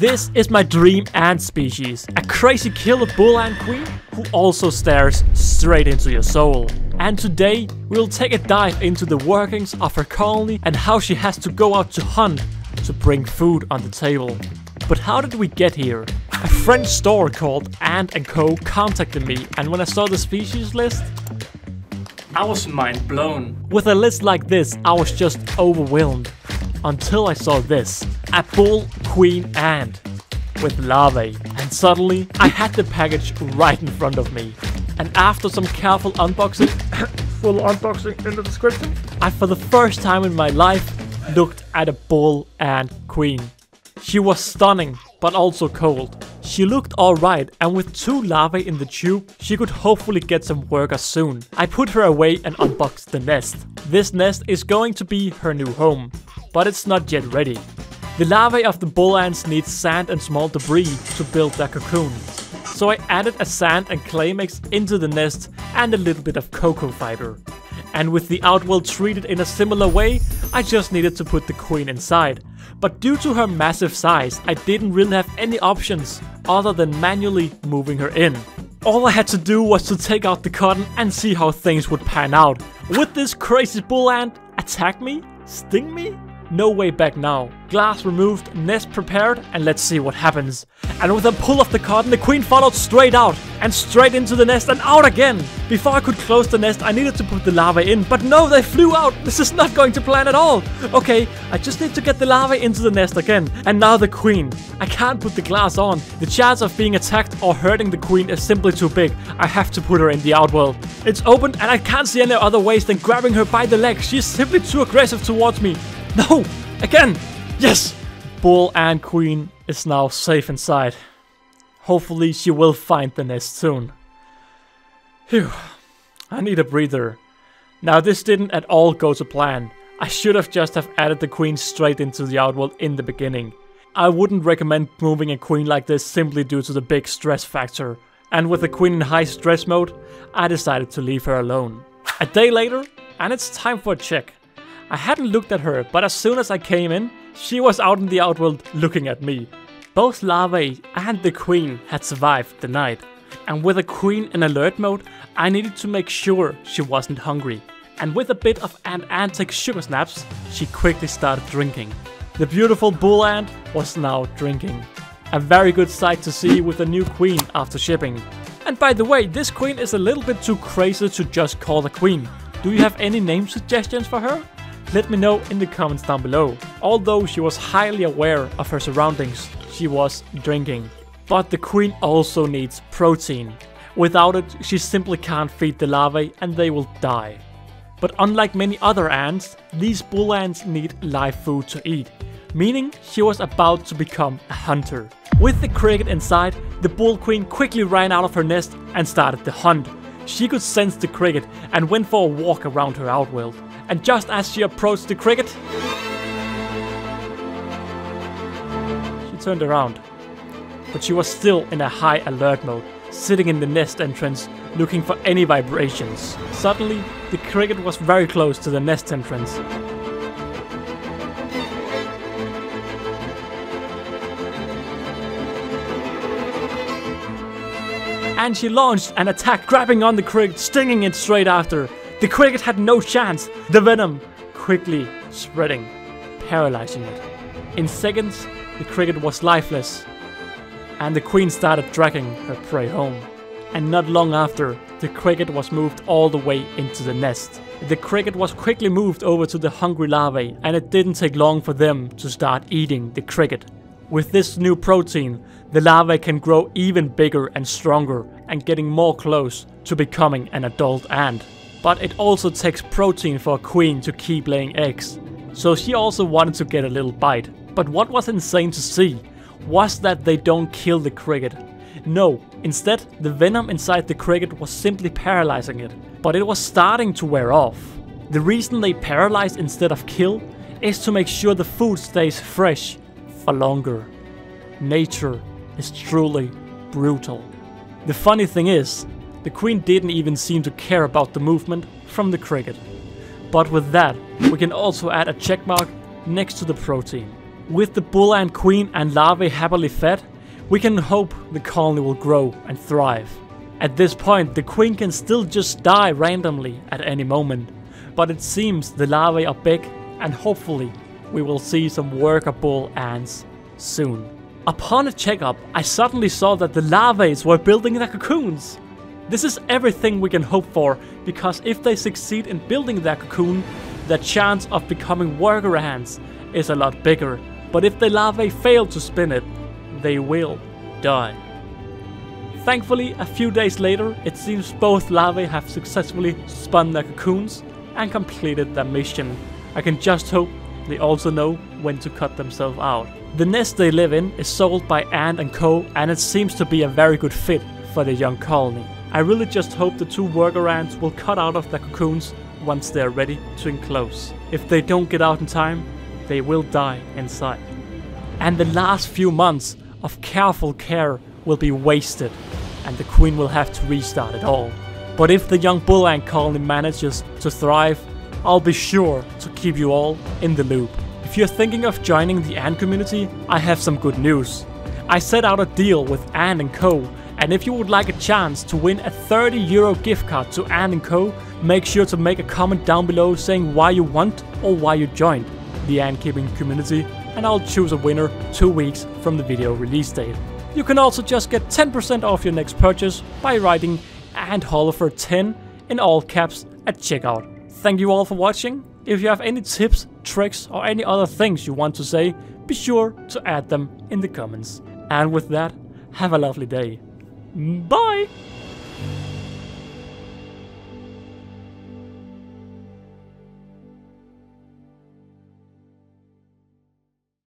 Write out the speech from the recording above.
This is my dream ant species, a crazy killer bull ant queen who also stares straight into your soul. And today we'll take a dive into the workings of her colony and how she has to go out to hunt to bring food on the table. But how did we get here? A French store called Antandco contacted me, and when I saw the species list, I was mind blown. With a list like this, I was just overwhelmed. Until I saw this. A bull queen ant with larvae. And suddenly, I had the package right in front of me. And after some careful unboxing, full unboxing in the description, I for the first time in my life looked at a bull ant queen. She was stunning, but also cold. She looked alright, and with 2 larvae in the tube, she could hopefully get some workers soon. I put her away and unboxed the nest. This nest is going to be her new home, but it's not yet ready. The larvae of the bull ants need sand and small debris to build their cocoon. So I added a sand and clay mix into the nest and a little bit of cocoa fiber. And with the outwell treated in a similar way, I just needed to put the queen inside. But due to her massive size, I didn't really have any options other than manually moving her in. All I had to do was to take out the cotton and see how things would pan out. Would this crazy bull ant attack me? Sting me? No way back now. Glass removed, nest prepared, and let's see what happens. And with a pull of the cotton, the queen followed straight out and straight into the nest and out again. Before I could close the nest, I needed to put the larvae in, but no, they flew out. This is not going to plan at all. Okay, I just need to get the larvae into the nest again. And now the queen. I can't put the glass on. The chance of being attacked or hurting the queen is simply too big. I have to put her in the outwell. It's open and I can't see any other ways than grabbing her by the leg. She's simply too aggressive towards me. No! Again! Yes! Bull ant queen is now safe inside. Hopefully she will find the nest soon. Phew. I need a breather. Now this didn't at all go to plan. I should have just added the queen straight into the outwell in the beginning. I wouldn't recommend moving a queen like this simply due to the big stress factor. And with the queen in high stress mode, I decided to leave her alone. A day later, and it's time for a check. I hadn't looked at her, but as soon as I came in, she was out in the outwell looking at me. Both larvae and the queen had survived the night. And with the queen in alert mode, I needed to make sure she wasn't hungry. And with a bit of Antics sugar snaps, she quickly started drinking. The beautiful bull ant was now drinking. A very good sight to see with a new queen after shipping. And by the way, this queen is a little bit too crazy to just call a queen. Do you have any name suggestions for her? Let me know in the comments down below. Although she was highly aware of her surroundings, she was drinking. But the queen also needs protein. Without it, she simply can't feed the larvae and they will die. But unlike many other ants, these bull ants need live food to eat. Meaning she was about to become a hunter. With the cricket inside, the bull queen quickly ran out of her nest and started the hunt. She could sense the cricket and went for a walk around her outwell. And just as she approached the cricket, she turned around. But she was still in a high alert mode, sitting in the nest entrance, looking for any vibrations. Suddenly, the cricket was very close to the nest entrance. And she launched an attack, grabbing on the cricket, stinging it straight after. The cricket had no chance, the venom quickly spreading, paralyzing it. In seconds, the cricket was lifeless, and the queen started dragging her prey home. And not long after, the cricket was moved all the way into the nest. The cricket was quickly moved over to the hungry larvae, and it didn't take long for them to start eating the cricket. With this new protein, the larvae can grow even bigger and stronger, and getting more close to becoming an adult ant. But it also takes protein for a queen to keep laying eggs, so she also wanted to get a little bite. But what was insane to see was that they don't kill the cricket. No, instead the venom inside the cricket was simply paralyzing it, but it was starting to wear off. The reason they paralyze instead of kill is to make sure the food stays fresh for longer. Nature is truly brutal. The funny thing is, the queen didn't even seem to care about the movement from the cricket. But with that, we can also add a check mark next to the protein. With the bull ant queen and larvae happily fed, we can hope the colony will grow and thrive. At this point, the queen can still just die randomly at any moment, but it seems the larvae are big and hopefully we will see some worker bull ants soon. Upon a checkup, I suddenly saw that the larvae were building their cocoons. This is everything we can hope for, because if they succeed in building their cocoon, the chance of becoming worker ants is a lot bigger. But if the larvae fail to spin it, they will die. Thankfully, a few days later, it seems both larvae have successfully spun their cocoons and completed their mission. I can just hope they also know when to cut themselves out. The nest they live in is sold by Antandco, and it seems to be a very good fit for the young colony. I really just hope the 2 worker ants will cut out of their cocoons once they are ready to enclose. If they don't get out in time, they will die inside. And the last few months of careful care will be wasted, and the queen will have to restart it all. But if the young bull ant colony manages to thrive, I'll be sure to keep you all in the loop. If you're thinking of joining the ant community, I have some good news. I set out a deal with Antandco, and if you would like a chance to win a €30 gift card to Antandco, make sure to make a comment down below saying why you want or why you joined the ant keeping community, and I'll choose a winner 2 weeks from the video release date. You can also just get 10% off your next purchase by writing Ant Holleufer 10 in all caps at checkout. Thank you all for watching. If you have any tips, tricks, or any other things you want to say, be sure to add them in the comments. And with that, have a lovely day. Bye!